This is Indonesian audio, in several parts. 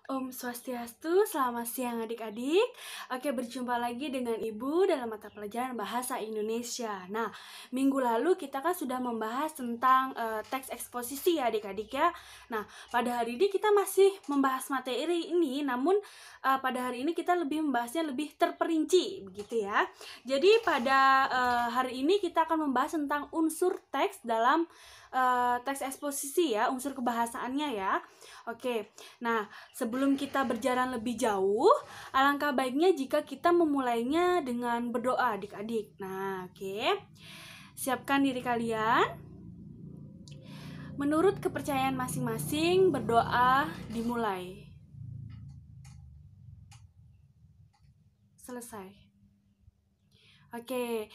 Om Swastiastu, selamat siang adik-adik. Oke, berjumpa lagi dengan Ibu dalam mata pelajaran Bahasa Indonesia. Nah, minggu lalu kita kan sudah membahas tentang teks eksposisi ya adik-adik ya. Nah, pada hari ini kita masih membahas materi ini, namun pada hari ini kita lebih membahasnya lebih terperinci begitu ya. Jadi pada hari ini kita akan membahas tentang unsur teks dalam teks eksposisi ya, unsur kebahasaannya ya. Oke, nah sebelum kita berjalan lebih jauh, alangkah baiknya jika kita memulainya dengan berdoa adik-adik. Nah, oke. Siapkan diri kalian. Menurut kepercayaan masing-masing, berdoa dimulai. Selesai. Oke.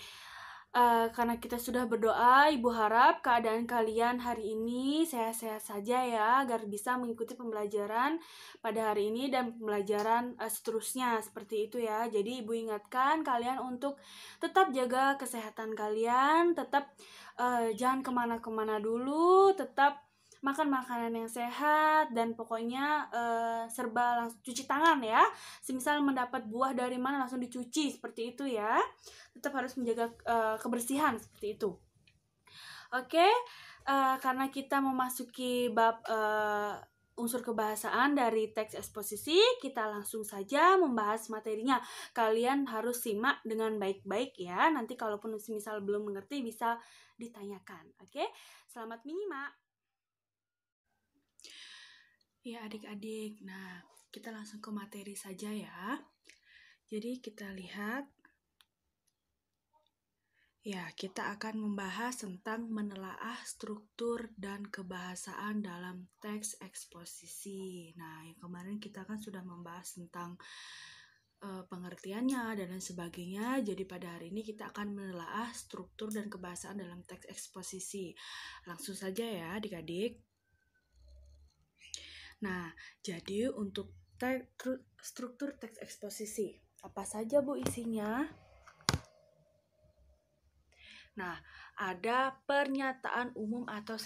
Karena kita sudah berdoa, Ibu harap keadaan kalian hari ini sehat-sehat saja ya, agar bisa mengikuti pembelajaran pada hari ini dan pembelajaran seterusnya, seperti itu ya. Jadi Ibu ingatkan kalian untuk tetap jaga kesehatan kalian, tetap jangan kemana-kemana dulu, tetap makan makanan yang sehat, dan pokoknya serba langsung cuci tangan ya. Semisal mendapat buah dari mana langsung dicuci, seperti itu ya. Tetap harus menjaga kebersihan seperti itu. Oke, karena kita memasuki bab unsur kebahasaan dari teks eksposisi, kita langsung saja membahas materinya. Kalian harus simak dengan baik-baik ya. Nanti kalaupun misal belum mengerti bisa ditanyakan. Oke, selamat menyimak. Ya adik-adik, nah kita langsung ke materi saja ya. Jadi kita lihat. Ya, kita akan membahas tentang menelaah struktur dan kebahasaan dalam teks eksposisi. Nah, yang kemarin kita kan sudah membahas tentang pengertiannya dan lain sebagainya. Jadi pada hari ini kita akan menelaah struktur dan kebahasaan dalam teks eksposisi. Langsung saja ya adik-adik. Nah, jadi untuk struktur teks eksposisi, apa saja Bu isinya? Nah, ada pernyataan umum atau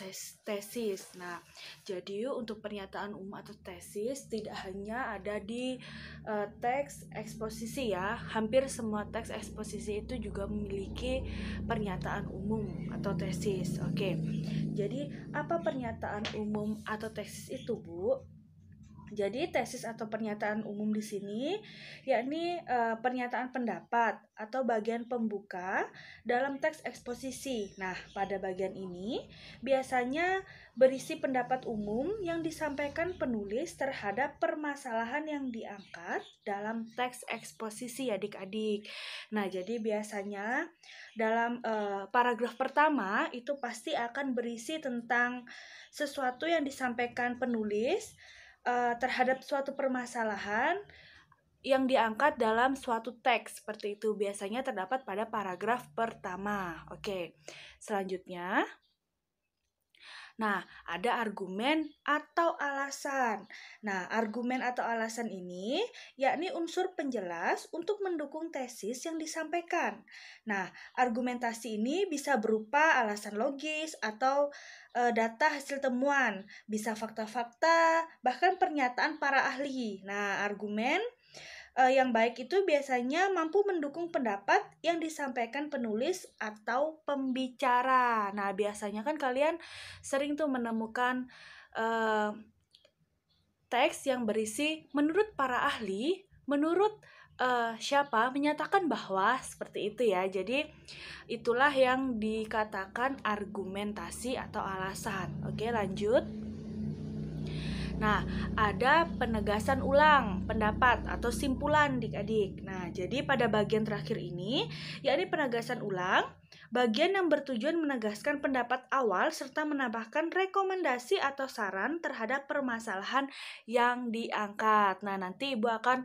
tesis. Nah, jadi untuk pernyataan umum atau tesis tidak hanya ada di teks eksposisi ya. Hampir semua teks eksposisi itu juga memiliki pernyataan umum atau tesis. Oke. Jadi, apa pernyataan umum atau tesis itu, Bu? Jadi tesis atau pernyataan umum di sini yakni pernyataan pendapat atau bagian pembuka dalam teks eksposisi. Nah, pada bagian ini biasanya berisi pendapat umum yang disampaikan penulis terhadap permasalahan yang diangkat dalam teks eksposisi adik-adik. Nah, jadi biasanya dalam paragraf pertama itu pasti akan berisi tentang sesuatu yang disampaikan penulis terhadap suatu permasalahan yang diangkat dalam suatu teks. Seperti itu biasanya terdapat pada paragraf pertama. Oke, selanjutnya. Nah, ada argumen atau alasan. Nah, argumen atau alasan ini yakni unsur penjelas untuk mendukung tesis yang disampaikan. Nah, argumentasi ini bisa berupa alasan logis atau data hasil temuan, bisa fakta-fakta, bahkan pernyataan para ahli. Nah, argumen yang baik itu biasanya mampu mendukung pendapat yang disampaikan penulis atau pembicara. Nah, biasanya kan kalian sering tuh menemukan teks yang berisi menurut para ahli, menurut siapa menyatakan bahwa, seperti itu ya. Jadi itulah yang dikatakan argumentasi atau alasan. Oke, lanjut. Nah, ada penegasan ulang pendapat atau simpulan adik-adik. Nah, jadi pada bagian terakhir ini, yakni penegasan ulang, bagian yang bertujuan menegaskan pendapat awal serta menambahkan rekomendasi atau saran terhadap permasalahan yang diangkat. Nah, nanti Ibu akan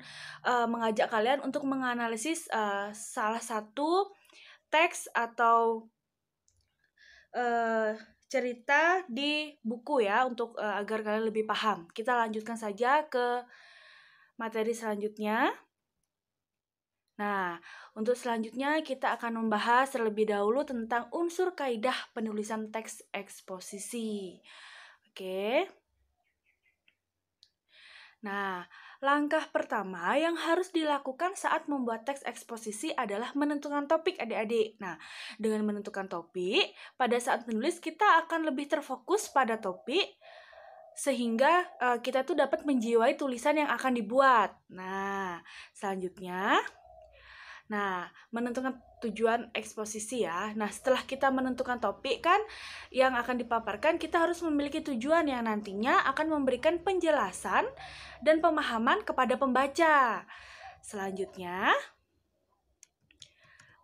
mengajak kalian untuk menganalisis salah satu teks atau cerita di buku ya, untuk agar kalian lebih paham. Kita lanjutkan saja ke materi selanjutnya. Nah, untuk selanjutnya kita akan membahas terlebih dahulu tentang unsur kaidah penulisan teks eksposisi. Oke. Nah, langkah pertama yang harus dilakukan saat membuat teks eksposisi adalah menentukan topik adik-adik. Nah, dengan menentukan topik, pada saat menulis kita akan lebih terfokus pada topik sehingga kita tuh dapat menjiwai tulisan yang akan dibuat. Nah, selanjutnya, menentukan tujuan eksposisi ya. Nah, setelah kita menentukan topik kan yang akan dipaparkan, kita harus memiliki tujuan yang nantinya akan memberikan penjelasan dan pemahaman kepada pembaca. Selanjutnya,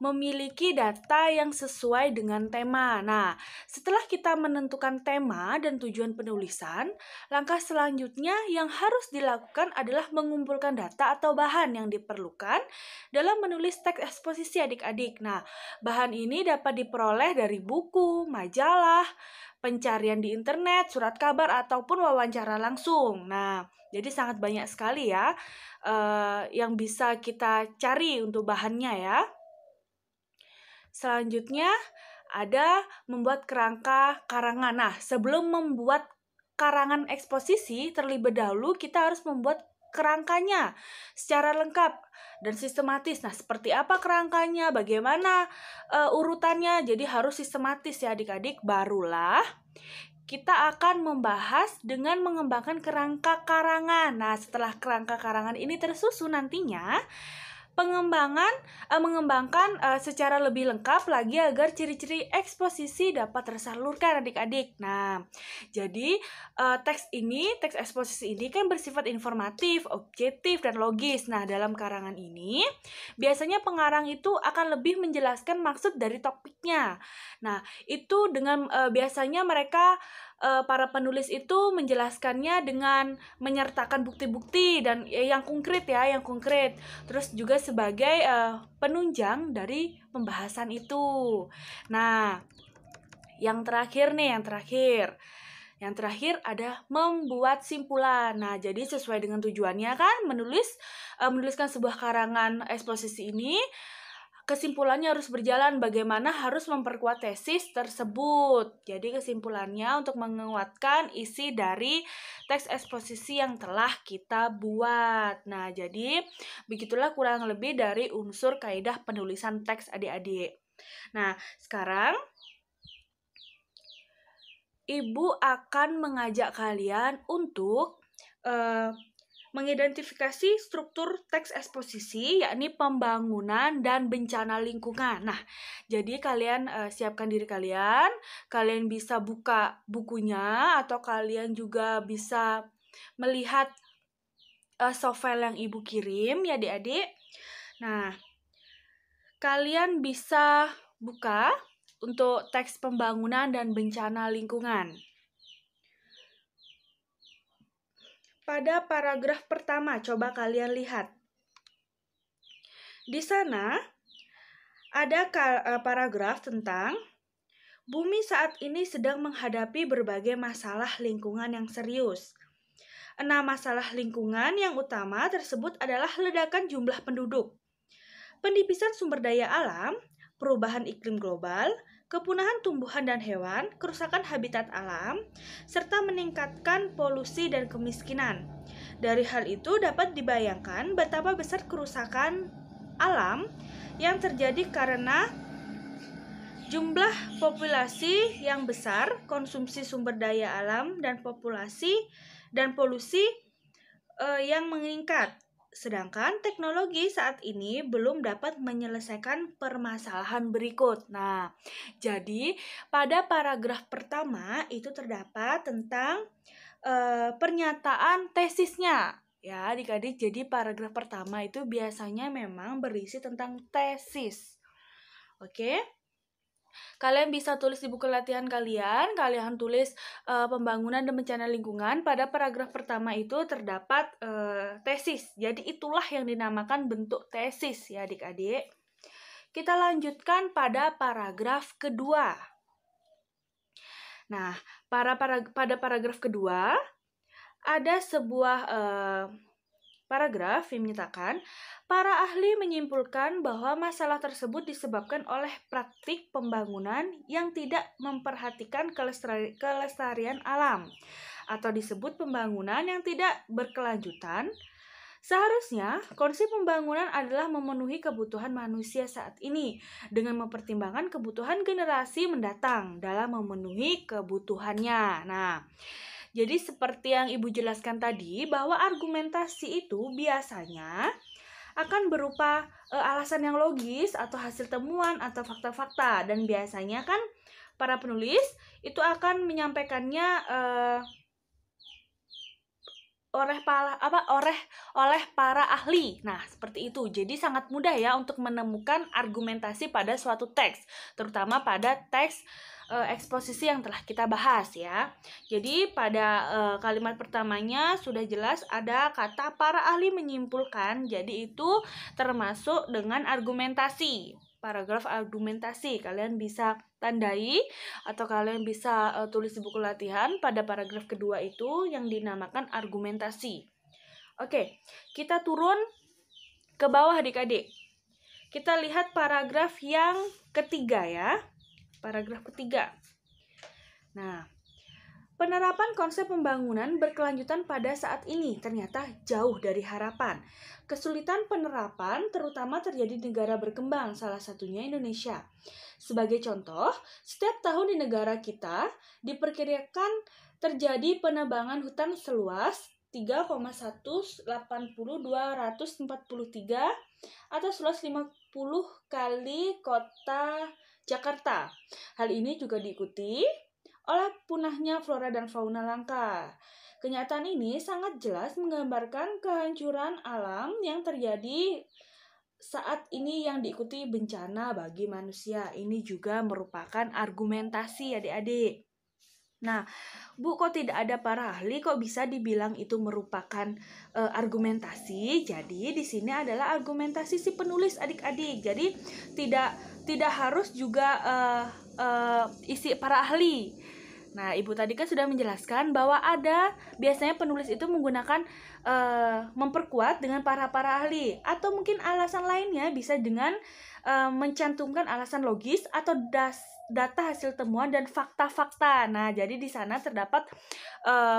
memiliki data yang sesuai dengan tema. Nah, setelah kita menentukan tema dan tujuan penulisan, langkah selanjutnya yang harus dilakukan adalah mengumpulkan data atau bahan yang diperlukan dalam menulis teks eksposisi adik-adik. Nah, bahan ini dapat diperoleh dari buku, majalah, pencarian di internet, surat kabar, ataupun wawancara langsung. Nah, jadi sangat banyak sekali ya yang bisa kita cari untuk bahannya ya. Selanjutnya ada membuat kerangka karangan. Nah, sebelum membuat karangan eksposisi, terlebih dahulu kita harus membuat kerangkanya secara lengkap dan sistematis. Nah, seperti apa kerangkanya, bagaimana urutannya, jadi harus sistematis ya adik-adik. Barulah kita akan membahas dengan mengembangkan kerangka karangan. Nah, setelah kerangka karangan ini tersusun nantinya, mengembangkan secara lebih lengkap lagi agar ciri-ciri eksposisi dapat tersalurkan adik-adik. Nah, jadi teks eksposisi ini kan bersifat informatif, objektif, dan logis. Nah, dalam karangan ini biasanya pengarang itu akan lebih menjelaskan maksud dari topiknya. Nah, itu dengan biasanya mereka para penulis itu menjelaskannya dengan menyertakan bukti-bukti dan yang konkret. Terus juga sebagai penunjang dari pembahasan itu. Nah, yang terakhir ada membuat simpulan. Nah, jadi sesuai dengan tujuannya kan menuliskan sebuah karangan eksposisi ini, kesimpulannya harus berjalan bagaimana harus memperkuat tesis tersebut. Jadi kesimpulannya untuk menguatkan isi dari teks eksposisi yang telah kita buat. Nah, jadi begitulah kurang lebih dari unsur kaidah penulisan teks adik-adik. Nah, sekarang Ibu akan mengajak kalian untuk mengidentifikasi struktur teks eksposisi, yakni pembangunan dan bencana lingkungan. Nah, jadi kalian siapkan diri kalian bisa buka bukunya atau kalian juga bisa melihat softfile yang Ibu kirim ya adik-adik. Nah, kalian bisa buka untuk teks pembangunan dan bencana lingkungan. Pada paragraf pertama, coba kalian lihat. Di sana ada paragraf tentang bumi saat ini sedang menghadapi berbagai masalah lingkungan yang serius. 6 masalah lingkungan yang utama tersebut adalah ledakan jumlah penduduk, penipisan sumber daya alam, perubahan iklim global, kepunahan tumbuhan dan hewan, kerusakan habitat alam, serta meningkatkan polusi dan kemiskinan. Dari hal itu dapat dibayangkan betapa besar kerusakan alam yang terjadi karena jumlah populasi yang besar, konsumsi sumber daya alam, dan polusi yang meningkat. Sedangkan teknologi saat ini belum dapat menyelesaikan permasalahan berikut. Nah, jadi pada paragraf pertama itu terdapat tentang pernyataan tesisnya. Ya, adik-adik, jadi paragraf pertama itu biasanya memang berisi tentang tesis. Oke? Kalian bisa tulis di buku latihan kalian tulis pembangunan dan bencana lingkungan. Pada paragraf pertama itu terdapat tesis. Jadi itulah yang dinamakan bentuk tesis ya adik-adik. Kita lanjutkan pada paragraf kedua. Nah, pada paragraf kedua ada sebuah paragraf yang menyatakan, para ahli menyimpulkan bahwa masalah tersebut disebabkan oleh praktik pembangunan yang tidak memperhatikan kelestarian alam. atau disebut pembangunan yang tidak berkelanjutan. Seharusnya, konsep pembangunan adalah memenuhi kebutuhan manusia saat ini dengan mempertimbangkan kebutuhan generasi mendatang dalam memenuhi kebutuhannya. Nah, jadi seperti yang Ibu jelaskan tadi, bahwa argumentasi itu biasanya akan berupa alasan yang logis atau hasil temuan atau fakta-fakta, dan biasanya kan para penulis itu akan menyampaikannya oleh para ahli. Nah, seperti itu. Jadi sangat mudah ya untuk menemukan argumentasi pada suatu teks, terutama pada teks eksposisi yang telah kita bahas ya. Jadi pada kalimat pertamanya sudah jelas ada kata para ahli menyimpulkan. Jadi itu termasuk dengan argumentasi. Paragraf argumentasi kalian bisa tandai atau kalian bisa tulis di buku latihan pada paragraf kedua itu yang dinamakan argumentasi. Oke, kita turun ke bawah adik-adik. Kita lihat paragraf yang ketiga ya. Paragraf ketiga. Nah, penerapan konsep pembangunan berkelanjutan pada saat ini ternyata jauh dari harapan. Kesulitan penerapan terutama terjadi di negara berkembang, salah satunya Indonesia. Sebagai contoh, setiap tahun di negara kita diperkirakan terjadi penebangan hutan seluas 3,180.243 atau seluas 50 kali kota Jakarta. Hal ini juga diikuti oleh punahnya flora dan fauna langka. Kenyataan ini sangat jelas menggambarkan kehancuran alam yang terjadi saat ini yang diikuti bencana bagi manusia. Ini juga merupakan argumentasi adik-adik. Nah, Bu, kok tidak ada para ahli, kok bisa dibilang itu merupakan argumentasi? Jadi di sini adalah argumentasi si penulis adik-adik. Jadi tidak harus juga isi para ahli. Nah, Ibu tadi kan sudah menjelaskan bahwa ada biasanya penulis itu menggunakan memperkuat dengan para ahli, atau mungkin alasan lainnya bisa dengan mencantumkan alasan logis atau data hasil temuan dan fakta-fakta. Nah, jadi di sana terdapat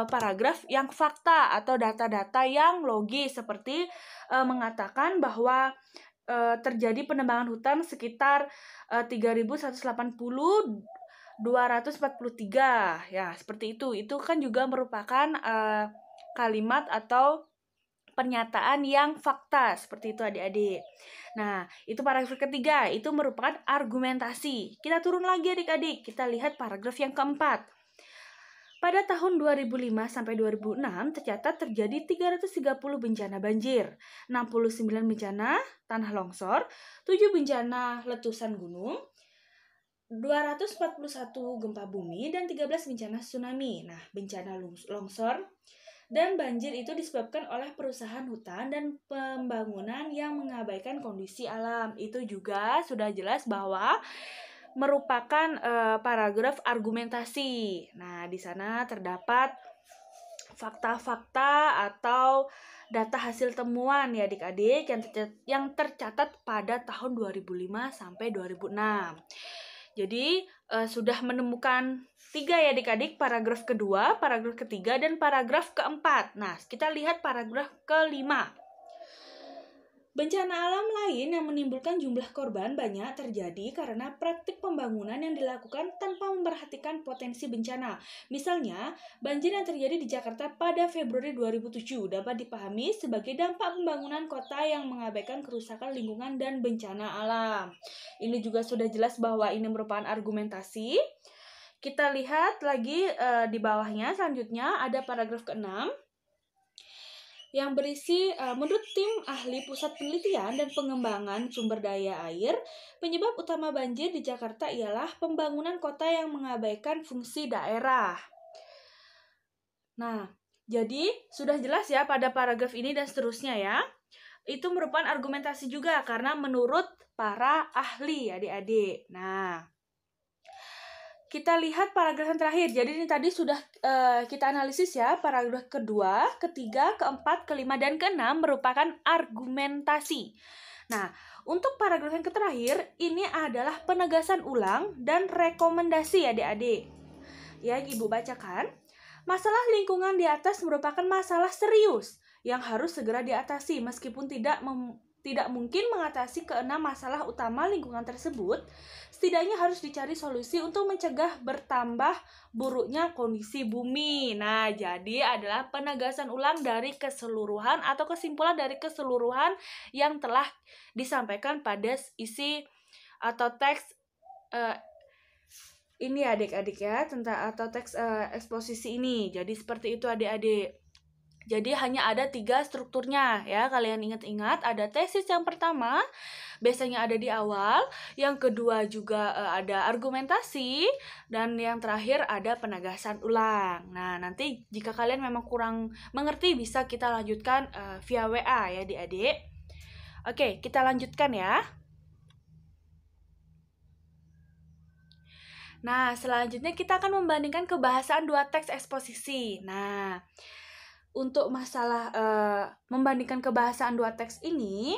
paragraf yang fakta atau data-data yang logis, seperti mengatakan bahwa terjadi penebangan hutan sekitar 3.180.243 ya, seperti itu. Itu kan juga merupakan kalimat atau pernyataan yang fakta, seperti itu adik-adik. Nah, itu paragraf ketiga, itu merupakan argumentasi. Kita turun lagi adik-adik, kita lihat paragraf yang keempat. Pada tahun 2005 sampai 2006 tercatat terjadi 330 bencana banjir, 69 bencana tanah longsor, 7 bencana letusan gunung, 241 gempa bumi, dan 13 bencana tsunami. Nah, bencana longsor dan banjir itu disebabkan oleh perusahaan hutan dan pembangunan yang mengabaikan kondisi alam. Itu juga sudah jelas bahwa merupakan paragraf argumentasi. Nah, di sana terdapat fakta-fakta atau data hasil temuan ya adik-adik yang tercatat pada tahun 2005 sampai 2006. Jadi sudah menemukan 3 ya adik-adik, paragraf kedua, paragraf ketiga, dan paragraf keempat. Nah, kita lihat paragraf kelima. Bencana alam lain yang menimbulkan jumlah korban banyak terjadi karena praktik pembangunan yang dilakukan tanpa memperhatikan potensi bencana. Misalnya, banjir yang terjadi di Jakarta pada Februari 2007 dapat dipahami sebagai dampak pembangunan kota yang mengabaikan kerusakan lingkungan dan bencana alam. Ini juga sudah jelas bahwa ini merupakan argumentasi. Kita lihat lagi di bawahnya, selanjutnya ada paragraf ke-6. Yang berisi, menurut tim ahli Pusat Penelitian dan Pengembangan Sumber Daya Air, penyebab utama banjir di Jakarta ialah pembangunan kota yang mengabaikan fungsi daerah. Nah, jadi sudah jelas ya pada paragraf ini dan seterusnya ya. Itu merupakan argumentasi juga karena menurut para ahli adik-adik. Nah, kita lihat paragraf yang terakhir. Jadi ini tadi sudah kita analisis ya. Paragraf kedua, ketiga, keempat, kelima, dan keenam merupakan argumentasi. Nah, untuk paragraf yang terakhir, ini adalah penegasan ulang dan rekomendasi adik-adik. Ya, Ibu bacakan. Masalah lingkungan di atas merupakan masalah serius yang harus segera diatasi. Meskipun tidak mungkin mengatasi keenam masalah utama lingkungan tersebut, setidaknya harus dicari solusi untuk mencegah bertambah buruknya kondisi bumi. Nah, jadi adalah penegasan ulang dari keseluruhan atau kesimpulan dari keseluruhan yang telah disampaikan pada isi atau teks ini adik-adik ya, tentang atau teks eksposisi ini. Jadi seperti itu adik-adik. Jadi hanya ada 3 strukturnya ya, kalian ingat-ingat. Ada tesis yang pertama, biasanya ada di awal. Yang kedua juga ada argumentasi. Dan yang terakhir ada penegasan ulang. Nah, nanti jika kalian memang kurang mengerti, bisa kita lanjutkan via WA ya adik-adik. Oke, kita lanjutkan ya. Nah, selanjutnya kita akan membandingkan kebahasaan 2 teks eksposisi. Nah, untuk masalah membandingkan kebahasaan 2 teks ini,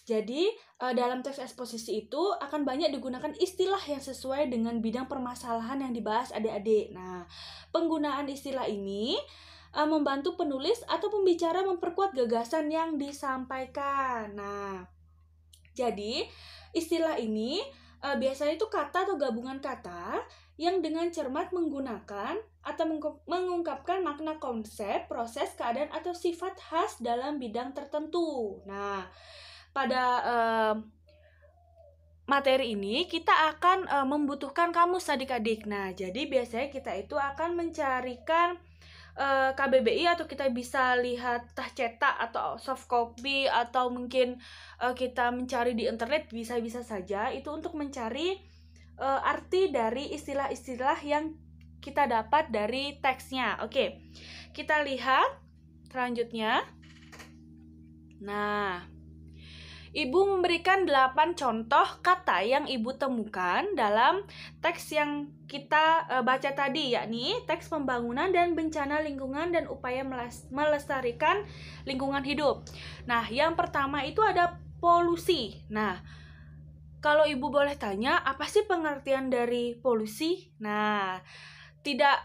jadi dalam teks eksposisi itu akan banyak digunakan istilah yang sesuai dengan bidang permasalahan yang dibahas adik-adik. Nah, penggunaan istilah ini membantu penulis atau pembicara memperkuat gagasan yang disampaikan. Nah, jadi istilah ini biasanya itu kata atau gabungan kata yang dengan cermat menggunakan atau mengungkapkan makna konsep, proses, keadaan, atau sifat khas dalam bidang tertentu. Nah, pada materi ini kita akan membutuhkan kamus adik-adik. Nah, jadi biasanya kita itu akan mencarikan KBBI atau kita bisa lihat tah cetak atau soft copy atau mungkin kita mencari di internet, bisa-bisa saja itu untuk mencari arti dari istilah-istilah yang kita dapat dari teksnya. Oke, kita lihat selanjutnya. Nah, Ibu memberikan 8 contoh kata yang Ibu temukan dalam teks yang kita baca tadi, yakni teks pembangunan dan bencana lingkungan dan upaya melestarikan lingkungan hidup. Nah, yang pertama itu ada polusi. Nah, kalau Ibu boleh tanya, apa sih pengertian dari polusi? Nah, tidak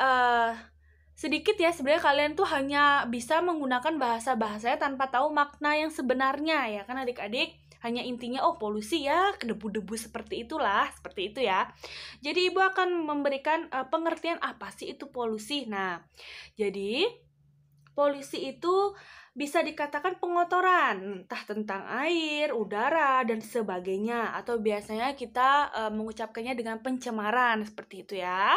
sedikit ya, sebenarnya kalian tuh hanya bisa menggunakan bahasa-bahasanya tanpa tahu makna yang sebenarnya ya kan adik-adik. Hanya intinya polusi ya, debu-debu seperti itulah, seperti itu ya. Jadi Ibu akan memberikan pengertian apa sih itu polusi. Nah, jadi polusi itu bisa dikatakan pengotoran, entah tentang air, udara, dan sebagainya. Atau biasanya kita mengucapkannya dengan pencemaran, seperti itu ya.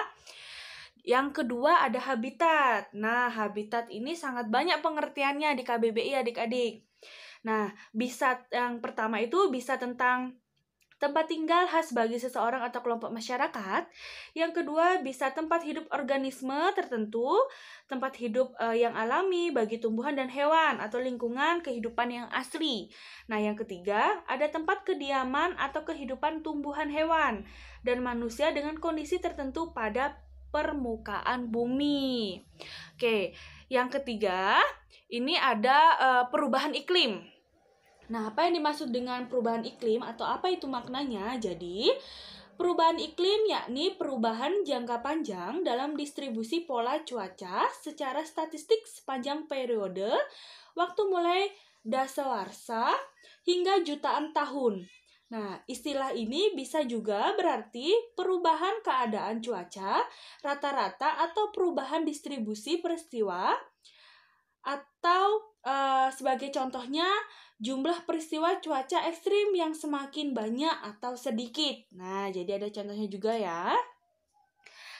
Yang kedua ada habitat. Nah, habitat ini sangat banyak pengertiannya di KBBI adik-adik. Nah, bisa yang pertama itu bisa tentang tempat tinggal khas bagi seseorang atau kelompok masyarakat. Yang kedua bisa tempat hidup organisme tertentu, tempat hidup yang alami bagi tumbuhan dan hewan atau lingkungan kehidupan yang asli. Nah, yang ketiga ada tempat kediaman atau kehidupan tumbuhan hewan dan manusia dengan kondisi tertentu pada permukaan bumi. Oke, yang ketiga ini ada perubahan iklim. Nah, apa yang dimaksud dengan perubahan iklim atau apa itu maknanya? Jadi, perubahan iklim yakni perubahan jangka panjang dalam distribusi pola cuaca secara statistik sepanjang periode waktu mulai dasawarsa hingga jutaan tahun. Nah, istilah ini bisa juga berarti perubahan keadaan cuaca rata-rata atau perubahan distribusi peristiwa atau sebagai contohnya jumlah peristiwa cuaca ekstrim yang semakin banyak atau sedikit. Nah, jadi ada contohnya juga ya.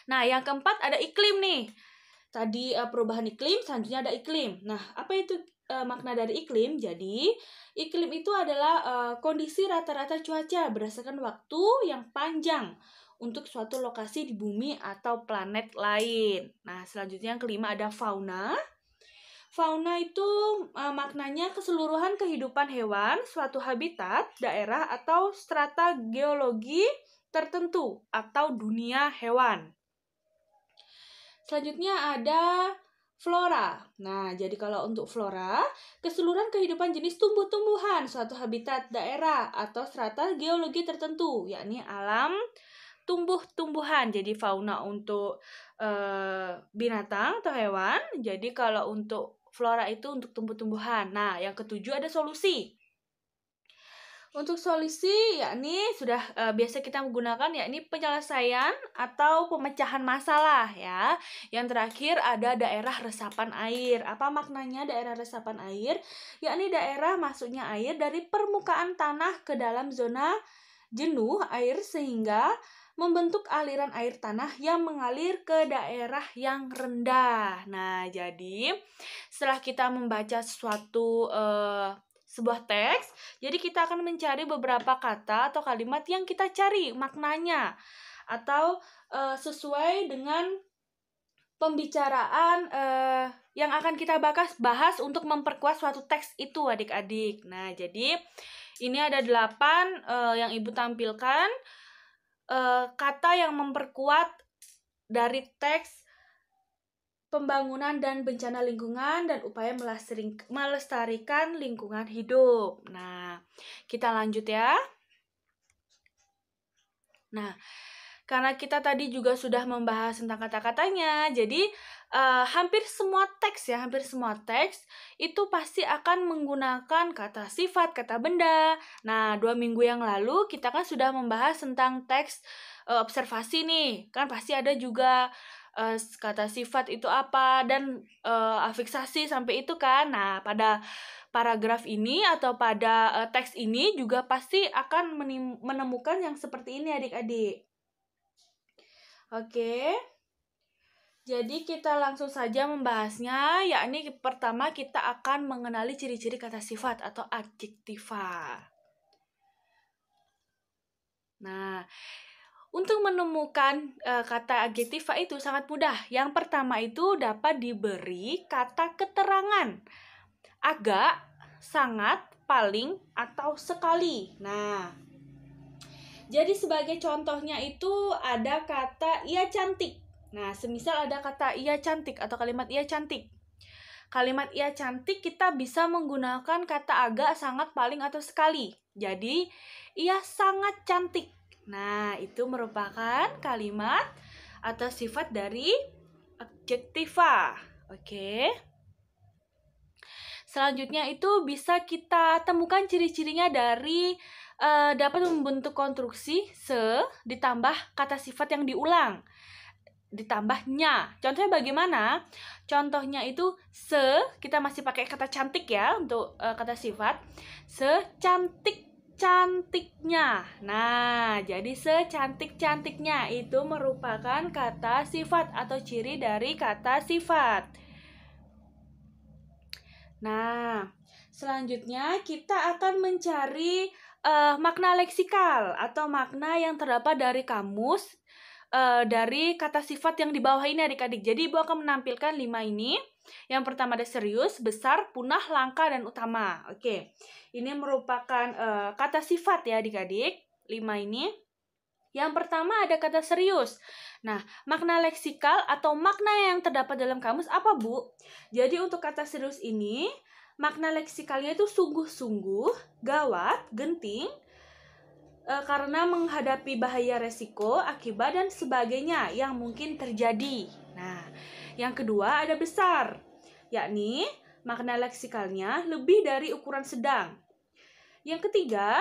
Nah, yang keempat ada iklim nih. Tadi perubahan iklim, selanjutnya ada iklim. Nah, apa itu makna dari iklim? Jadi, iklim itu adalah kondisi rata-rata cuaca berdasarkan waktu yang panjang untuk suatu lokasi di bumi atau planet lain. Nah, selanjutnya yang kelima ada fauna. Fauna itu maknanya keseluruhan kehidupan hewan, suatu habitat, daerah, atau strata geologi tertentu atau dunia hewan. Selanjutnya ada flora. Nah, jadi kalau untuk flora, keseluruhan kehidupan jenis tumbuh-tumbuhan, suatu habitat daerah atau strata geologi tertentu, yakni alam, tumbuh-tumbuhan. Jadi fauna untuk binatang atau hewan. Jadi kalau untuk flora itu untuk tumbuh-tumbuhan. Nah, yang ketujuh ada solusi. Untuk solusi yakni sudah biasa kita menggunakan yakni penyelesaian atau pemecahan masalah ya. Yang terakhir ada daerah resapan air. Apa maknanya daerah resapan air? Yakni daerah masuknya air dari permukaan tanah ke dalam zona jenuh air sehingga membentuk aliran air tanah yang mengalir ke daerah yang rendah. Nah, jadi setelah kita membaca sebuah teks, jadi kita akan mencari beberapa kata atau kalimat yang kita cari maknanya atau sesuai dengan pembicaraan yang akan kita bahas untuk memperkuat suatu teks itu adik-adik. Nah, jadi ini ada 8 yang Ibu tampilkan kata yang memperkuat dari teks pembangunan dan bencana lingkungan dan upaya melestarikan lingkungan hidup. Nah, kita lanjut ya. Nah, karena kita tadi juga sudah membahas tentang kata-katanya, jadi hampir semua teks itu pasti akan menggunakan kata sifat, kata benda. Nah, 2 minggu yang lalu kita kan sudah membahas tentang teks observasi nih. Kan pasti ada juga kata sifat itu apa dan afiksasi sampai itu kan. Nah, pada paragraf ini atau pada teks ini juga pasti akan menemukan yang seperti ini adik-adik. Oke. Jadi kita langsung saja membahasnya, yakni pertama kita akan mengenali ciri-ciri kata sifat atau adjektiva. Nah, untuk menemukan kata adjektiva itu sangat mudah. Yang pertama itu dapat diberi kata keterangan. Agak, sangat, paling, atau sekali. Nah, jadi sebagai contohnya itu ada kata ia cantik. Nah, semisal ada kata ia cantik atau kalimat ia cantik. Kalimat ia cantik kita bisa menggunakan kata agak, sangat, paling, atau sekali. Jadi, ia sangat cantik. Nah, itu merupakan kalimat atau sifat dari adjektiva. Oke. Selanjutnya itu bisa kita temukan ciri-cirinya dari dapat membentuk konstruksi ditambah kata sifat yang diulang. Ditambahnya. Contohnya bagaimana? Contohnya itu kita masih pakai kata cantik ya untuk kata sifat. Secantik-cantiknya. Nah, jadi secantik-cantiknya itu merupakan kata sifat atau ciri dari kata sifat. Nah, selanjutnya kita akan mencari makna leksikal atau makna yang terdapat dari kamus dari kata sifat yang di bawah ini adik-adik. Jadi Ibu akan menampilkan 5 ini. Yang pertama ada serius, besar, punah, langka, dan utama. Oke, ini merupakan kata sifat ya adik-adik. 5 ini. Yang pertama ada kata serius. Nah, makna leksikal atau makna yang terdapat dalam kamus apa, Bu? Jadi untuk kata serius ini, makna leksikalnya itu sungguh-sungguh, gawat, genting, karena menghadapi bahaya, resiko, akibat, dan sebagainya yang mungkin terjadi. Nah, yang kedua ada besar, yakni makna leksikalnya lebih dari ukuran sedang. Yang ketiga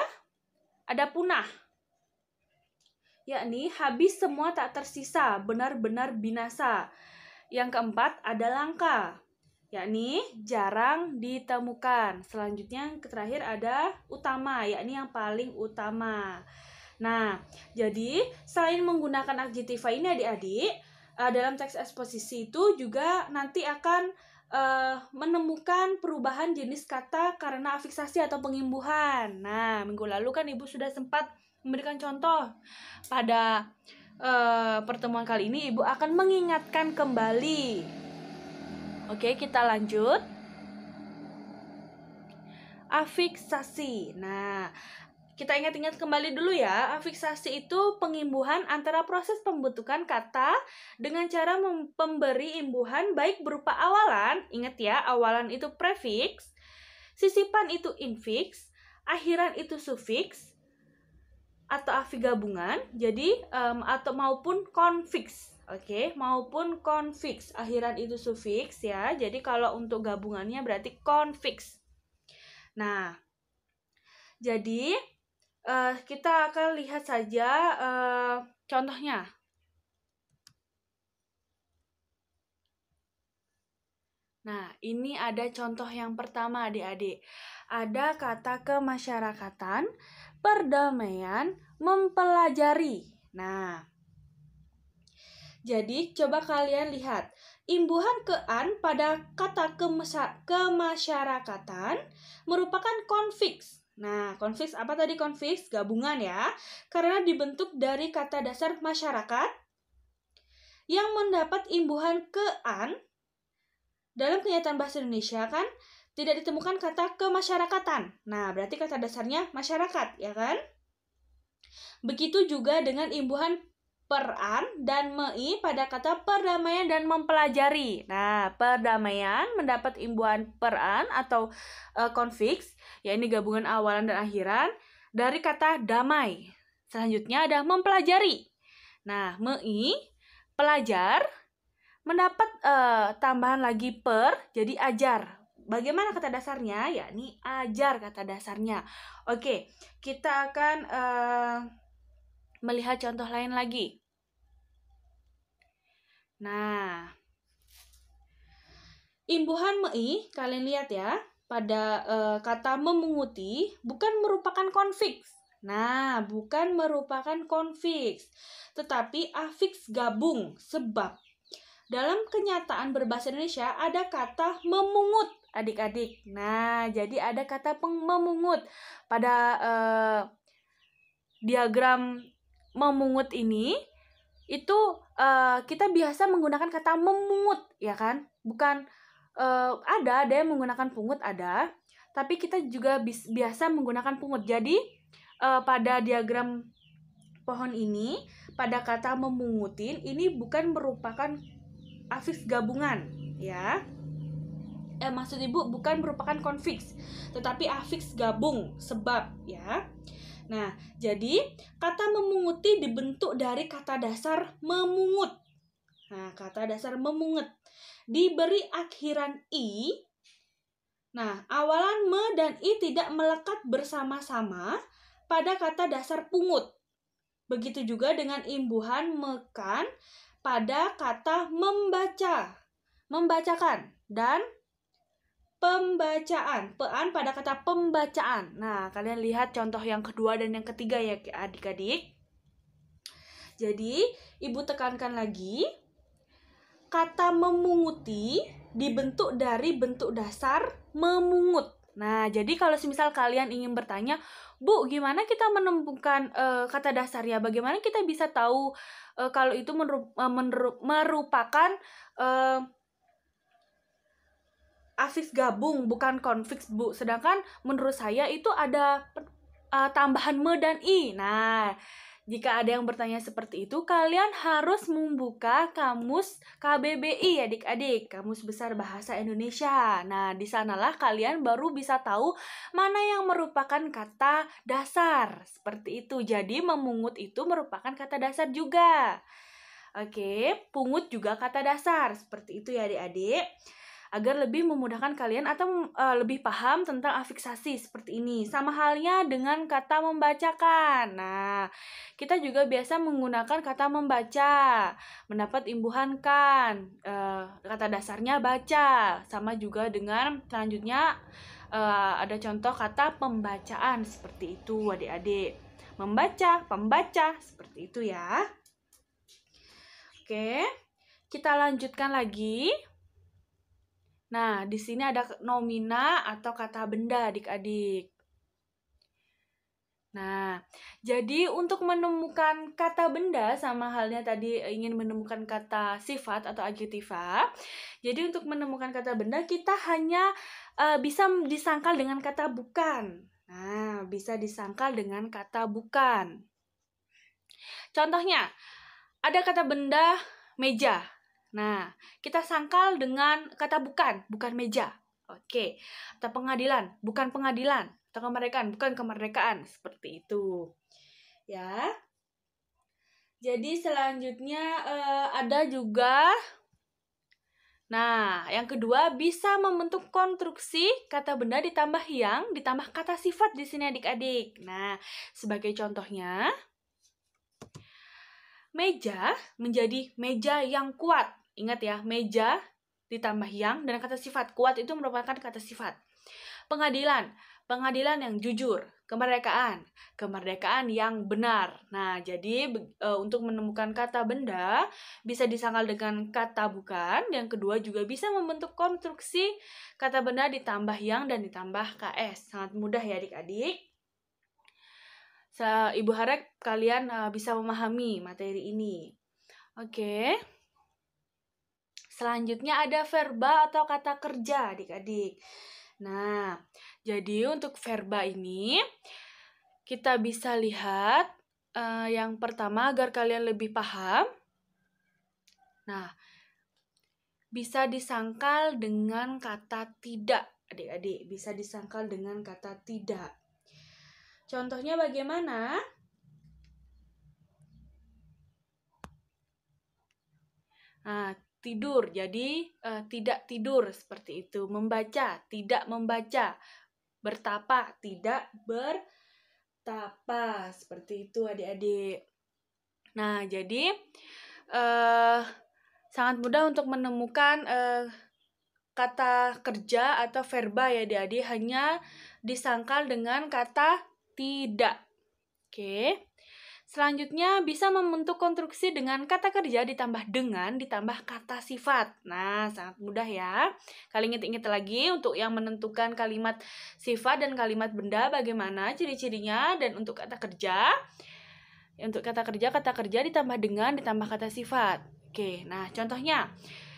ada punah, yakni habis semua tak tersisa, benar-benar binasa. Yang keempat ada langka, yakni jarang ditemukan. Selanjutnya yang terakhir ada utama, yakni yang paling utama. Nah, jadi selain menggunakan adjektiva ini adik-adik, dalam teks eksposisi itu juga nanti akan menemukan perubahan jenis kata karena afiksasi atau pengimbuhan. Nah, minggu lalu kan Ibu sudah sempat memberikan contoh. Pada pertemuan kali ini Ibu akan mengingatkan kembali. Oke, kita lanjut. Afiksasi. Nah, kita ingat-ingat kembali dulu ya. Afiksasi itu pengimbuhan antara proses pembentukan kata dengan cara memberi imbuhan baik berupa awalan. Ingat ya, awalan itu prefiks, sisipan itu infiks, akhiran itu sufiks, atau afik gabungan, jadi atau maupun konfiks. Oke, maupun konfiks. Akhiran itu sufiks ya. Jadi kalau untuk gabungannya berarti konfiks. Nah, jadi kita akan lihat saja contohnya. Nah, ini ada contoh yang pertama adik-adik. Ada kata kemasyarakatan, perdamaian, mempelajari. Nah, jadi coba kalian lihat. Imbuhan ke-an pada kata kemasyarakatan merupakan konfiks. Nah, konfiks apa tadi konfiks? Gabungan ya. Karena dibentuk dari kata dasar masyarakat yang mendapat imbuhan ke-an. Dalam kenyataan bahasa Indonesia kan tidak ditemukan kata kemasyarakatan. Nah, berarti kata dasarnya masyarakat, ya kan? Begitu juga dengan imbuhan per-an dan mei pada kata perdamaian dan mempelajari. Nah, perdamaian mendapat imbuhan per-an atau konfiks, ya ini gabungan awalan dan akhiran dari kata damai. Selanjutnya ada mempelajari. Nah, mei pelajar mendapat tambahan lagi per, jadi ajar. Bagaimana kata dasarnya? Yakni ajar kata dasarnya. Oke, kita akan melihat contoh lain lagi. Nah, imbuhan mei, kalian lihat ya, pada kata memunguti bukan merupakan konfiks. Nah, bukan merupakan konfiks, tetapi afiks gabung, sebab dalam kenyataan berbahasa Indonesia ada kata memungut, adik-adik. Nah, jadi ada kata memungut. Pada diagram memungut ini, itu kita biasa menggunakan kata memungut, ya kan? Bukan ada yang menggunakan pungut, ada. Tapi kita juga biasa menggunakan pungut. Jadi, pada diagram pohon ini, pada kata memungutin, ini bukan merupakan afiks gabungan, ya. Maksud ibu bukan merupakan konfiks, tetapi afiks gabung, sebab, ya. Nah, jadi kata memunguti dibentuk dari kata dasar memungut. Nah, kata dasar memungut diberi akhiran i. Nah, awalan me dan i tidak melekat bersama-sama pada kata dasar pungut. Begitu juga dengan imbuhan mekan pada kata membaca, membacakan, dan pembacaan, pean pada kata pembacaan. Nah, kalian lihat contoh yang kedua dan yang ketiga ya adik-adik. Jadi, ibu tekankan lagi, kata memunguti dibentuk dari bentuk dasar memungut. Nah, jadi kalau misal kalian ingin bertanya, Bu, gimana kita menemukan kata dasarnya? Bagaimana kita bisa tahu kalau itu merupakan afiks gabung, bukan konfiks, Bu. Sedangkan menurut saya itu ada tambahan me dan i. Nah, jika ada yang bertanya seperti itu, kalian harus membuka kamus KBBI, adik-adik, Kamus Besar Bahasa Indonesia. Nah, di sanalah kalian baru bisa tahu mana yang merupakan kata dasar. Seperti itu. Jadi, memungut itu merupakan kata dasar juga. Oke, pungut juga kata dasar. Seperti itu ya, adik-adik. Agar lebih memudahkan kalian atau lebih paham tentang afiksasi seperti ini. Sama halnya dengan kata membacakan. Nah, kita juga biasa menggunakan kata membaca, mendapat imbuhan kan. Kata dasarnya baca. Sama juga dengan selanjutnya ada contoh kata pembacaan seperti itu, adik-adik. Membaca, pembaca, seperti itu ya. Oke, kita lanjutkan lagi. Nah, di sini ada nomina atau kata benda, adik-adik. Nah, jadi untuk menemukan kata benda, sama halnya tadi ingin menemukan kata sifat atau adjektiva. Jadi untuk menemukan kata benda, kita hanya bisa disangkal dengan kata bukan. Nah, bisa disangkal dengan kata bukan. Contohnya, ada kata benda meja. Nah, kita sangkal dengan kata bukan meja. Oke. Atau pengadilan, bukan pengadilan. Atau kemerdekaan, bukan kemerdekaan. Seperti itu. ya. Jadi selanjutnya ada juga. Nah, yang kedua bisa membentuk konstruksi kata benda ditambah yang ditambah kata sifat di sini adik-adik. Nah, sebagai contohnya, meja menjadi meja yang kuat. Ingat ya, meja ditambah yang dan kata sifat. Kuat itu merupakan kata sifat. Pengadilan, pengadilan yang jujur. Kemerdekaan, kemerdekaan yang benar. Nah, jadi untuk menemukan kata benda bisa disangkal dengan kata bukan. Yang kedua juga bisa membentuk konstruksi kata benda ditambah yang dan ditambah KS. Sangat mudah ya adik-adik. Ibu harap kalian bisa memahami materi ini. Oke. Selanjutnya ada verba atau kata kerja adik-adik. Nah, jadi untuk verba ini kita bisa lihat yang pertama agar kalian lebih paham. Nah, bisa disangkal dengan kata tidak, adik-adik. Bisa disangkal dengan kata tidak. Contohnya bagaimana? Nah, tidur, jadi tidak tidur seperti itu. Membaca, tidak membaca. Bertapa, tidak bertapa. Seperti itu adik-adik. Nah, jadi sangat mudah untuk menemukan kata kerja atau verba ya adik-adik. Hanya disangkal dengan kata tidak. Oke. Selanjutnya bisa membentuk konstruksi dengan kata kerja ditambah dengan ditambah kata sifat. Nah, sangat mudah ya. Kalian ingat-ingat lagi untuk yang menentukan kalimat sifat dan kalimat benda bagaimana ciri-cirinya, dan untuk kata kerja ditambah dengan ditambah kata sifat. Oke, nah contohnya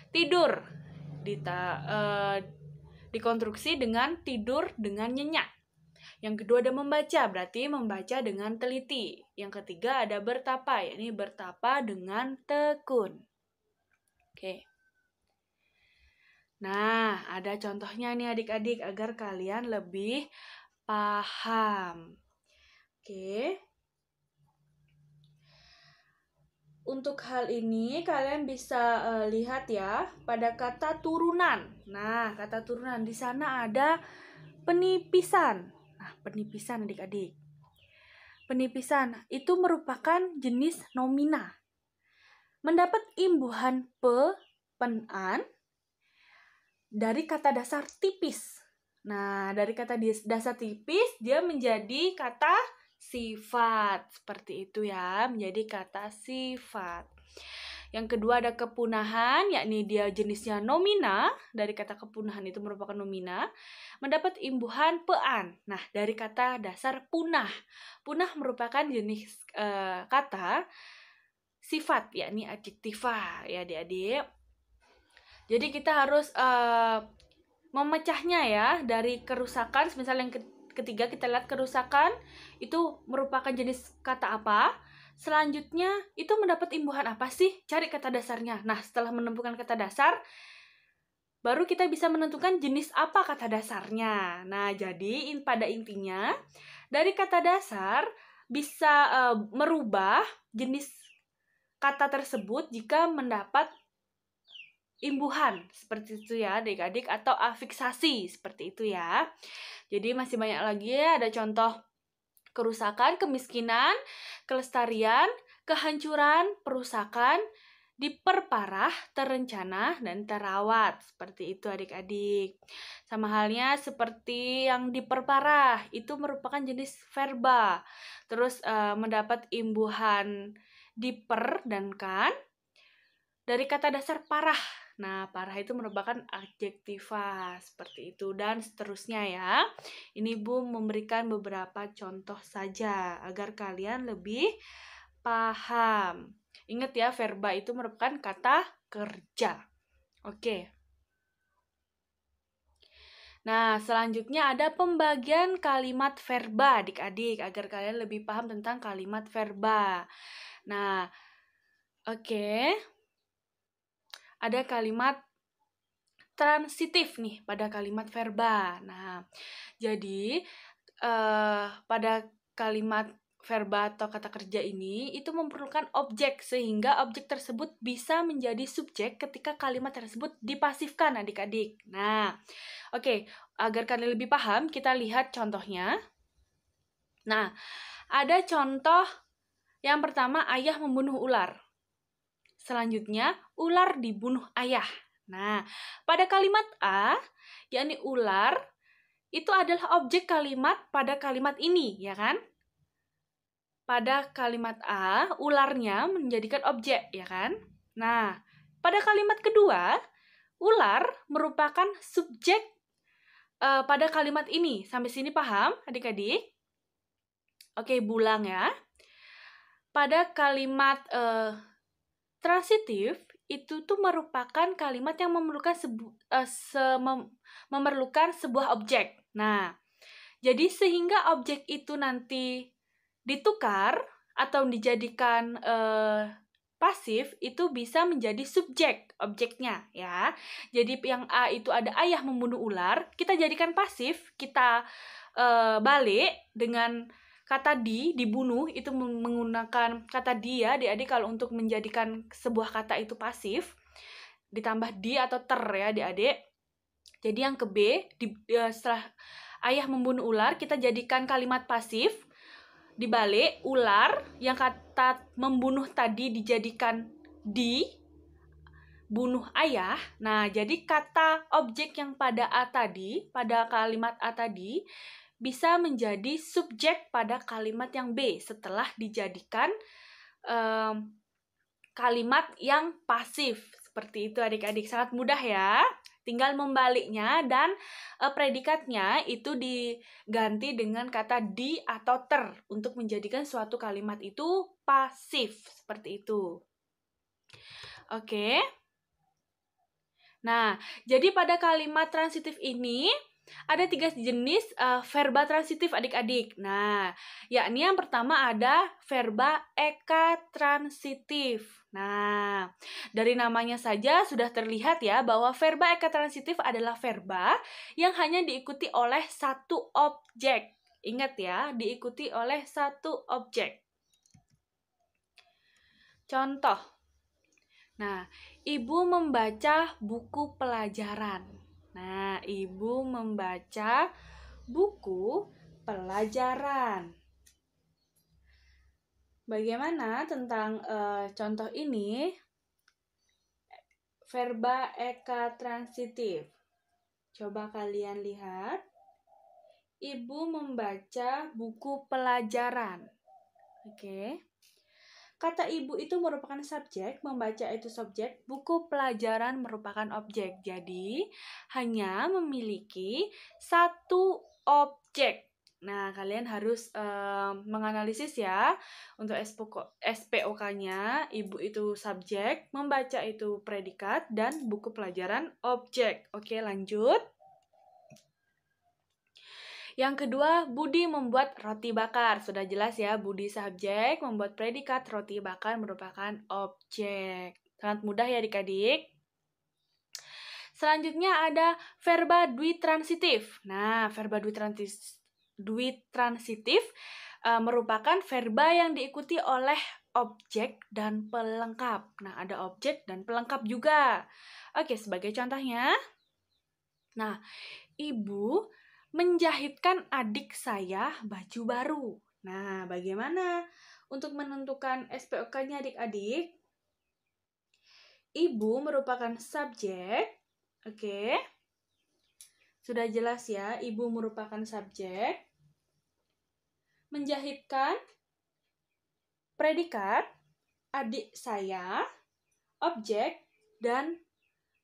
tidur dikonstruksi dengan tidur dengan nyenyak. Yang kedua ada membaca, berarti membaca dengan teliti. Yang ketiga ada bertapa, yakni bertapa dengan tekun. Oke. Nah, ada contohnya nih adik-adik agar kalian lebih paham. Oke. Untuk hal ini kalian bisa lihat ya pada kata turunan. Nah, kata turunan di sana ada penipisan. Nah, penipisan adik-adik. Penipisan itu merupakan jenis nomina. Mendapat imbuhan penan dari kata dasar tipis. Nah, dari kata dasar tipis dia menjadi kata sifat. Seperti itu ya, menjadi kata sifat. Yang kedua ada kepunahan, yakni dia jenisnya nomina. Dari kata kepunahan itu merupakan nomina. Mendapat imbuhan pean. Nah, dari kata dasar punah. Punah merupakan jenis kata sifat, yakni adjektiva ya adik-adik. Jadi kita harus memecahnya ya dari kerusakan. Misalnya yang ketiga kita lihat kerusakan itu merupakan jenis kata apa. Selanjutnya itu mendapat imbuhan apa sih? Cari kata dasarnya. Nah, setelah menemukan kata dasar, baru kita bisa menentukan jenis apa kata dasarnya. Nah, jadi pada intinya dari kata dasar bisa merubah jenis kata tersebut jika mendapat imbuhan seperti itu ya adik-adik, atau afiksasi seperti itu ya. Jadi masih banyak lagi ya, ada contoh kerusakan, kemiskinan, kelestarian, kehancuran, perusakan, diperparah, terencana, dan terawat. Seperti itu adik-adik. Sama halnya seperti yang diperparah, itu merupakan jenis verba. Terus mendapat imbuhan diper dan kan dari kata dasar parah. Nah, parah itu merupakan adjektiva, seperti itu, dan seterusnya ya. Ini Bu memberikan beberapa contoh saja, agar kalian lebih paham. Ingat ya, verba itu merupakan kata kerja. Oke. Nah, selanjutnya ada pembagian kalimat verba, adik-adik, agar kalian lebih paham tentang kalimat verba. Nah, oke. Ada kalimat transitif nih pada kalimat verba. Nah, jadi pada kalimat verba atau kata kerja ini itu memerlukan objek, sehingga objek tersebut bisa menjadi subjek ketika kalimat tersebut dipasifkan, adik-adik. Nah, oke, agar kalian lebih paham, kita lihat contohnya. Nah, ada contoh yang pertama, ayah membunuh ular. Selanjutnya, ular dibunuh ayah. Nah, pada kalimat A, yakni ular, itu adalah objek kalimat pada kalimat ini, ya kan? Pada kalimat A, ularnya menjadikan objek, ya kan? Nah, pada kalimat kedua, ular merupakan subjek pada kalimat ini. Sampai sini paham, adik-adik? Oke, bulang ya. Pada kalimat transitif, itu tuh merupakan kalimat yang memerlukan sebuah objek. Nah, jadi sehingga objek itu nanti ditukar atau dijadikan pasif, itu bisa menjadi subjek objeknya, ya. Jadi yang A itu ada ayah membunuh ular, kita jadikan pasif, kita balik dengan kata dibunuh, itu menggunakan kata dia, adik-adik, kalau untuk menjadikan sebuah kata itu pasif, ditambah di atau ter, ya, adik-adik. Jadi yang ke B, setelah ayah membunuh ular, kita jadikan kalimat pasif, dibalik, ular, yang kata membunuh tadi dijadikan bunuh ayah. Nah, jadi kata objek yang pada A tadi, pada kalimat A tadi, bisa menjadi subjek pada kalimat yang B setelah dijadikan kalimat yang pasif. Seperti itu, adik-adik. Sangat mudah ya. Tinggal membaliknya dan predikatnya itu diganti dengan kata di atau ter untuk menjadikan suatu kalimat itu pasif. Seperti itu. Oke. Nah, jadi pada kalimat transitif ini ada 3 jenis verba transitif, adik-adik. Nah, yakni yang pertama ada verba ekatransitif. Nah, dari namanya saja sudah terlihat ya bahwa verba ekatransitif adalah verba yang hanya diikuti oleh satu objek. Ingat ya, diikuti oleh satu objek. Contoh. Nah, ibu membaca buku pelajaran. Nah, ibu membaca buku pelajaran. Bagaimana tentang contoh ini? Verba ekatransitif. Coba kalian lihat. Ibu membaca buku pelajaran. Oke. Kata ibu itu merupakan subjek, membaca itu subjek, buku pelajaran merupakan objek. Jadi, hanya memiliki satu objek. Nah, kalian harus menganalisis ya. Untuk SPOK-nya, ibu itu subjek, membaca itu predikat, dan buku pelajaran objek. Oke, lanjut. Yang kedua, Budi membuat roti bakar. Sudah jelas ya, Budi subjek, membuat predikat, roti bakar merupakan objek. Sangat mudah ya adik-adik. Selanjutnya ada verba dwitransitif. Nah, verba dwitransitif merupakan verba yang diikuti oleh objek dan pelengkap. Nah, ada objek dan pelengkap juga. Oke, sebagai contohnya. Nah, ibu menjahitkan adik saya baju baru. Nah, bagaimana untuk menentukan SPOK-nya adik-adik? Ibu merupakan subjek. Oke. Sudah jelas ya, ibu merupakan subjek. Menjahitkan predikat, adik saya, objek, dan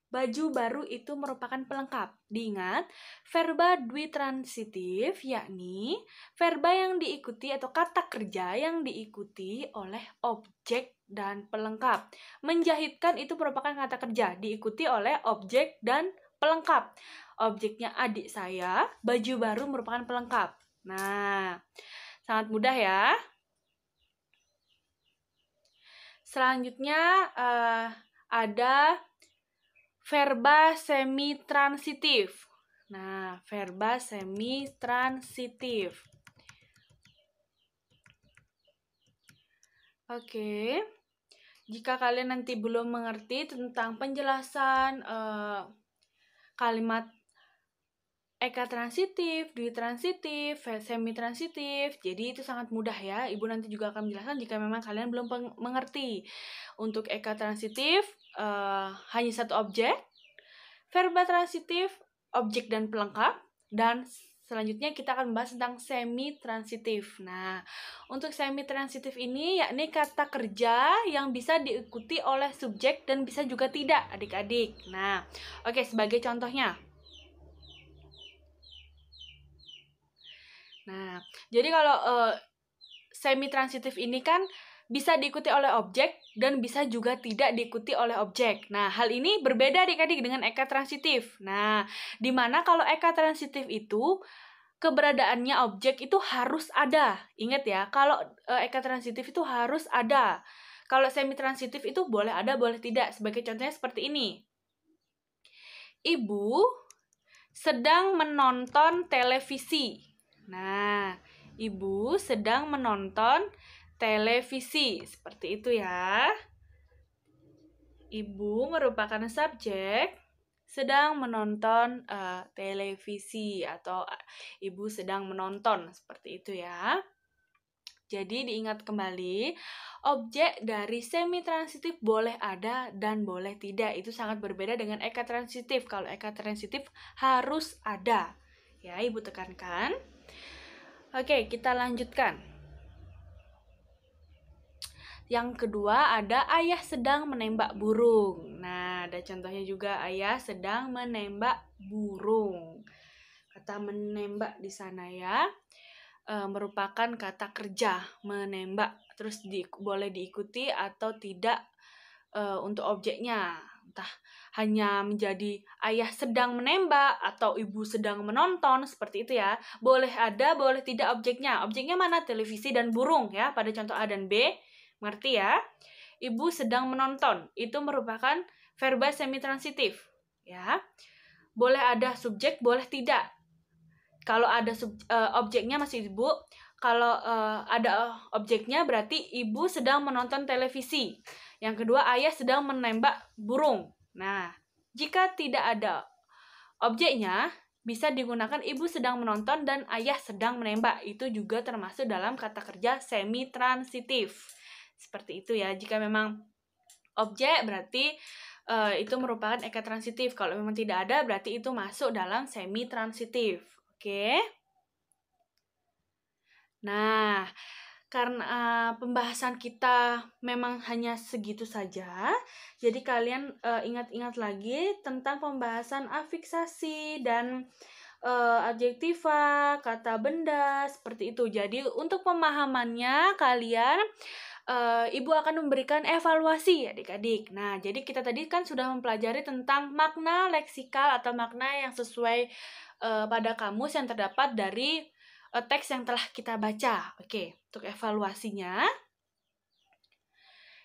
baju baru itu merupakan pelengkap. Diingat, verba dwitransitif yakni verba yang diikuti atau kata kerja yang diikuti oleh objek dan pelengkap. Menjahitkan itu merupakan kata kerja, diikuti oleh objek dan pelengkap. Objeknya adik saya, baju baru merupakan pelengkap. Nah, sangat mudah ya. Selanjutnya ada verba semitransitif. Nah, verba semitransitif. Oke. Jika kalian nanti belum mengerti tentang penjelasan kalimat eka transitif, dui transitif, semi transitif, jadi itu sangat mudah ya. Ibu nanti juga akan menjelaskan jika memang kalian belum mengerti. Untuk eka transitif hanya satu objek, verba transitif objek dan pelengkap, dan selanjutnya kita akan membahas tentang semi-transitif. Nah, untuk semi-transitif ini yakni kata kerja yang bisa diikuti oleh subjek dan bisa juga tidak, adik-adik. Nah, oke, sebagai contohnya. Nah, jadi kalau semi-transitif ini kan bisa diikuti oleh objek dan bisa juga tidak diikuti oleh objek. Nah, hal ini berbeda adik-adik dengan eka transitif. Nah, di mana kalau eka transitif itu keberadaannya objek itu harus ada. Ingat ya, kalau eka transitif itu harus ada. Kalau semi transitif itu boleh ada, boleh tidak. Sebagai contohnya seperti ini. Ibu sedang menonton televisi. Nah, ibu sedang menonton televisi. Seperti itu ya. Ibu merupakan subjek sedang menonton televisi atau ibu sedang menonton, seperti itu ya. Jadi diingat kembali, objek dari semi transitif boleh ada dan boleh tidak. Itu sangat berbeda dengan eka transitif. Kalau eka transitif harus ada. Ya, ibu tekankan. Oke, kita lanjutkan. Yang kedua ada ayah sedang menembak burung. Nah, ada contohnya juga, ayah sedang menembak burung. Kata menembak di sana ya merupakan kata kerja, menembak. Terus boleh diikuti atau tidak untuk objeknya. Entah hanya menjadi ayah sedang menembak atau ibu sedang menonton, seperti itu ya. Boleh ada, boleh tidak objeknya. Objeknya mana? Televisi dan burung ya, pada contoh A dan B. Ngerti ya? Ibu sedang menonton. Itu merupakan verba semi-transitif. Ya. Boleh ada subjek, boleh tidak. Kalau ada objeknya masih ibu. Kalau ada objeknya berarti ibu sedang menonton televisi. Yang kedua, ayah sedang menembak burung. Nah, jika tidak ada objeknya, bisa digunakan ibu sedang menonton dan ayah sedang menembak. Itu juga termasuk dalam kata kerja semi-transitif. Seperti itu ya. Jika memang objek berarti itu merupakan eka transitif. Kalau memang tidak ada berarti itu masuk dalam semi-transitif. Oke. Nah, karena pembahasan kita memang hanya segitu saja, jadi kalian ingat-ingat lagi tentang pembahasan afiksasi dan adjektiva, kata benda, seperti itu. Jadi untuk pemahamannya kalian Ibu akan memberikan evaluasi adik-adik. Nah, jadi kita tadi kan sudah mempelajari tentang makna leksikal atau makna yang sesuai pada kamus yang terdapat dari teks yang telah kita baca. Oke, untuk evaluasinya.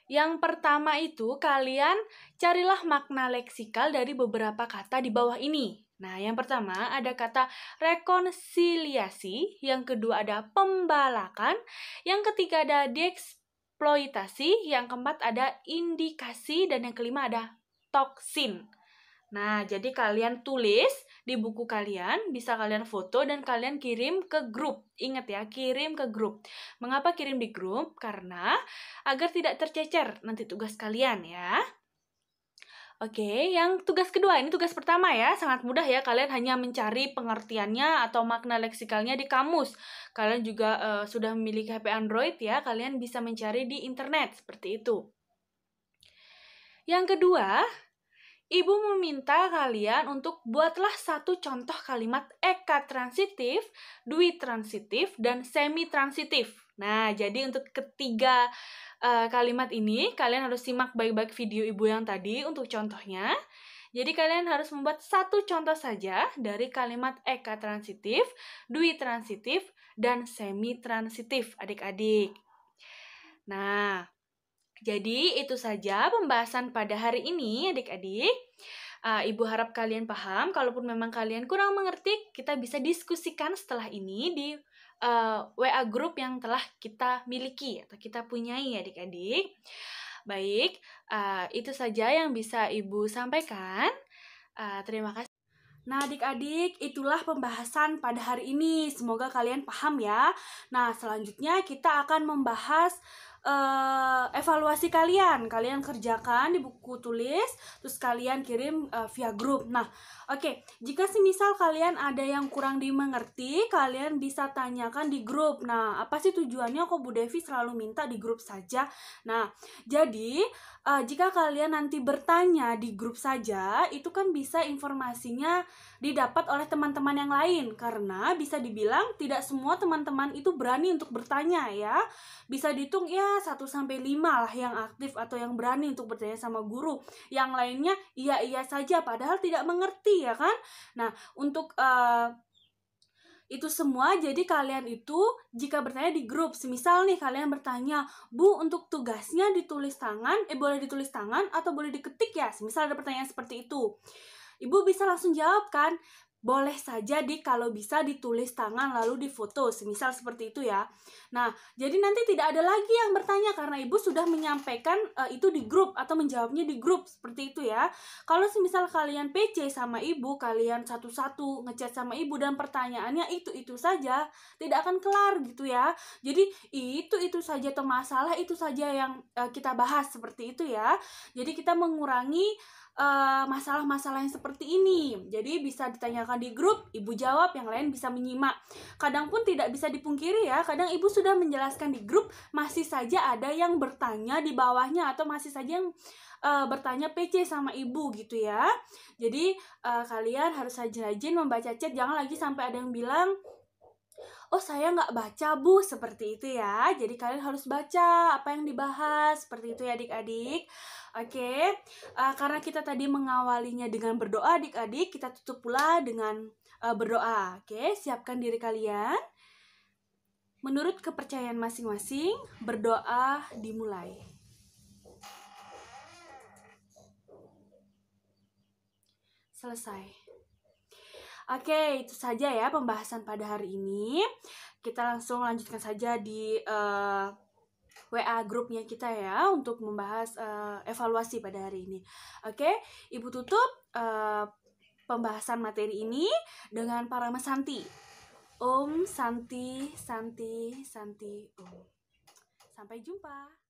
Yang pertama itu kalian carilah makna leksikal dari beberapa kata di bawah ini. Nah, yang pertama ada kata rekonsiliasi, yang kedua ada pembalakan, yang ketiga ada dieksploitasi, yang keempat ada indikasi, dan yang kelima ada toksin. Nah, jadi kalian tulis di buku kalian, bisa kalian foto dan kalian kirim ke grup. Ingat ya, kirim ke grup. Mengapa kirim di grup? Karena agar tidak tercecer nanti tugas kalian ya. Oke, yang tugas kedua, ini tugas pertama ya, sangat mudah ya, kalian hanya mencari pengertiannya atau makna leksikalnya di kamus. Kalian juga sudah memiliki HP Android ya, kalian bisa mencari di internet, seperti itu. Yang kedua, Ibu meminta kalian untuk buatlah satu contoh kalimat eka transitif, dui transitif, dan semi transitif. Nah, jadi untuk ketiga kalimat ini, kalian harus simak baik-baik video ibu yang tadi untuk contohnya. Jadi kalian harus membuat satu contoh saja dari kalimat eka transitif, dui transitif, dan semi transitif, adik-adik. Nah, jadi itu saja pembahasan pada hari ini adik-adik. Ibu harap kalian paham. Kalaupun memang kalian kurang mengerti, kita bisa diskusikan setelah ini di WA group yang telah kita miliki atau kita punyai adik-adik. Baik, itu saja yang bisa Ibu sampaikan. Terima kasih. Nah, adik-adik, itulah pembahasan pada hari ini. Semoga kalian paham ya. Nah, selanjutnya kita akan membahas evaluasi kalian. Kalian kerjakan di buku tulis, terus kalian kirim via grup. Nah, oke. Jika semisal kalian ada yang kurang dimengerti, kalian bisa tanyakan di grup. Nah, apa sih tujuannya kok Bu Devi selalu minta di grup saja? Nah, jadi jika kalian nanti bertanya di grup saja, itu kan bisa informasinya didapat oleh teman-teman yang lain, karena bisa dibilang tidak semua teman-teman itu berani untuk bertanya ya. Bisa dihitung ya 1-5 lah yang aktif atau yang berani untuk bertanya sama guru. Yang lainnya iya saja padahal tidak mengerti ya kan. Nah, untuk itu semua, jadi kalian itu jika bertanya di grup, semisal nih kalian bertanya, Bu, untuk tugasnya ditulis tangan, boleh ditulis tangan atau boleh diketik ya, semisal ada pertanyaan seperti itu, Ibu bisa langsung jawab kan, boleh saja kalau bisa ditulis tangan lalu difoto, semisal seperti itu ya. Nah, jadi nanti tidak ada lagi yang bertanya karena Ibu sudah menyampaikan itu di grup atau menjawabnya di grup, seperti itu ya. Kalau semisal kalian PC sama Ibu, kalian satu-satu ngechat sama Ibu dan pertanyaannya itu saja, tidak akan kelar gitu ya. Jadi itu saja atau masalah itu saja yang kita bahas, seperti itu ya. Jadi kita mengurangi masalah-masalah yang seperti ini. Jadi bisa ditanyakan di grup, Ibu jawab, yang lain bisa menyimak. Kadang pun tidak bisa dipungkiri ya, kadang Ibu sudah menjelaskan di grup, masih saja ada yang bertanya di bawahnya atau masih saja yang bertanya PC sama Ibu gitu ya. Jadi kalian harus rajin-rajin membaca chat, jangan lagi sampai ada yang bilang, oh saya nggak baca Bu, seperti itu ya. Jadi kalian harus baca apa yang dibahas, seperti itu ya adik-adik. Oke, karena kita tadi mengawalinya dengan berdoa adik-adik, kita tutup pula dengan berdoa. Oke, siapkan diri kalian. Menurut kepercayaan masing-masing, berdoa dimulai. Selesai. Oke, itu saja ya pembahasan pada hari ini. Kita langsung lanjutkan saja di WA grupnya kita ya untuk membahas evaluasi pada hari ini. Oke, Ibu tutup pembahasan materi ini dengan Parama Santi. Om Santi Santi Santi Om. Sampai jumpa.